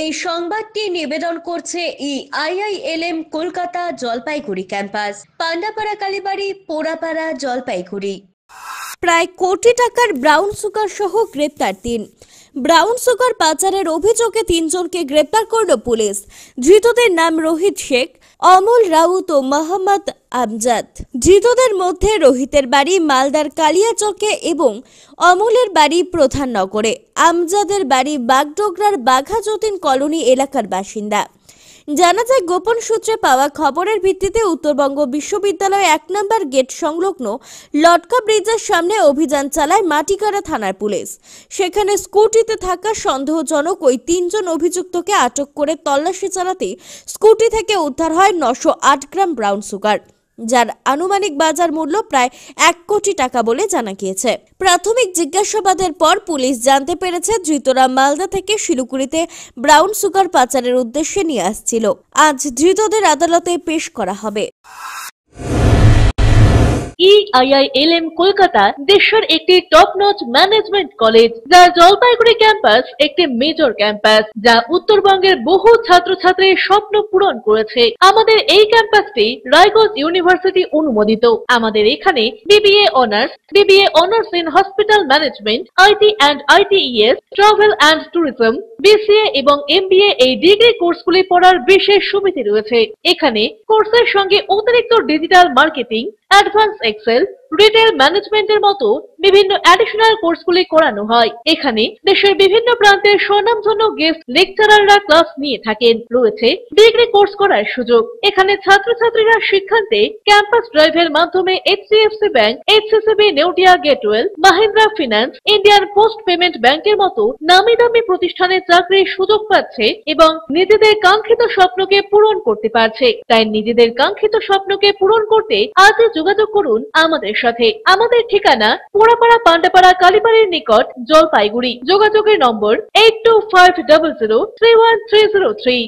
এই সংবাদটি নিবেদন করছে আইআইএলএম কলকাতা জলপাইগুড়ি ক্যাম্পাস, পান্ডাপাড়া কালীবাড়ি, পোড়াপাড়া, জলপাইগুড়ি। প্রায় কোটি টাকার ব্রাউন সুগার সহ গ্রেপ্তার ৩। ব্রাউন সুগার পাচারের অভিযোগে ৩ জনকে গ্রেপ্তার করল পুলিশ। ধৃতদের নাম রোহিত শেখ, অমল রাউত ও মোহাম্মদ আমজাদ। ধৃতদের মধ্যে রোহিতের বাড়ি মালদার কালিয়াচকে এবং অমলের বাড়ি প্রধাননগরে। আমজাদের বাড়ি বাগডোগরার বাঘা যতীন কলোনি এলাকার বাসিন্দা। জানা যায়, গোপন সূত্রে পাওয়া খবরের ভিত্তিতে উত্তরবঙ্গ বিশ্ববিদ্যালয় ১ নম্বর গেট সংলগ্ন লটকা ব্রিজের সামনে অভিযান চালায় মাটিকাড়া থানার পুলিশ। সেখানে স্কুটিতে থাকা সন্দেহজনক ওই ৩ জন অভিযুক্তকে আটক করে তল্লাশি চালাতে স্কুটি থেকে উদ্ধার হয় ৯০৮ গ্রাম ব্রাউন সুগার, যার আনুমানিক বাজার মূল্য প্রায় ১ কোটি টাকা বলে জানা গিয়েছে। প্রাথমিক জিজ্ঞাসাবাদের পর পুলিশ জানতে পেরেছে ধৃতরা মালদা থেকে শিলিগুড়িতে ব্রাউন সুগার পাচারের উদ্দেশ্যে নিয়ে আসছিল। আজ ধৃতদের আদালতে পেশ করা হবে। আইআইএলএম কলকাতা দেশের একটি টপ নচ ম্যানেজমেন্ট কলেজ, যার জলপাইগুড়ি ক্যাম্পাস একটি মেজর ক্যাম্পাস, যা উত্তরবঙ্গের বহু ছাত্রছাত্রীর স্বপ্ন পূরণ করেছে। আমাদের এই ক্যাম্পাসটি রায়গঞ্জ ইউনিভার্সিটি অনুমোদিত। আমাদের এখানে BBA honours in hospital management, IT and ITES, travel and tourism, BCA এবং এমবিএ এই ডিগ্রি কোর্সগুলি পড়ার বিশেষ সুবিধা রয়েছে। এখানে কোর্সের সঙ্গে অতিরিক্ত digital marketing, advance excel, retail ম্যানেজমেন্টের মতো বিভিন্ন অ্যাডিশনাল কোর্সগুলি করানো হয়। এখানে দেশের বিভিন্ন প্রান্তের স্বনামধন্য গেস্ট লেকচারাররা ক্লাস নিয়ে থাকেন। রয়েছে ডিগ্রি কোর্স করার সুযোগ। এখানে ছাত্রছাত্রীরা শিক্ষান্তে ক্যাম্পাস ড্রাইভের মাধ্যমে HDFC bank, HSBC Neotia Getwel, Mahindra finance, Indian post payment ব্যাংকের মতো নামি দামি প্রতিষ্ঠানে চাকরির সুযোগ পাচ্ছে এবং নিজেদের কাঙ্ক্ষিত স্বপ্নকে পূরণ করতে পারছে। তাই নিজেদের কাঙ্ক্ষিত স্বপ্নকে পূরণ করতে আজই যোগাযোগ করুন আমাদের সাথে। আমাদের ঠিকানা পোড়াপাড়া পান্ডাপাড়া কালীবাড়ির নিকট, জলপাইগুড়ি। যোগাযোগের নম্বর 8250031303।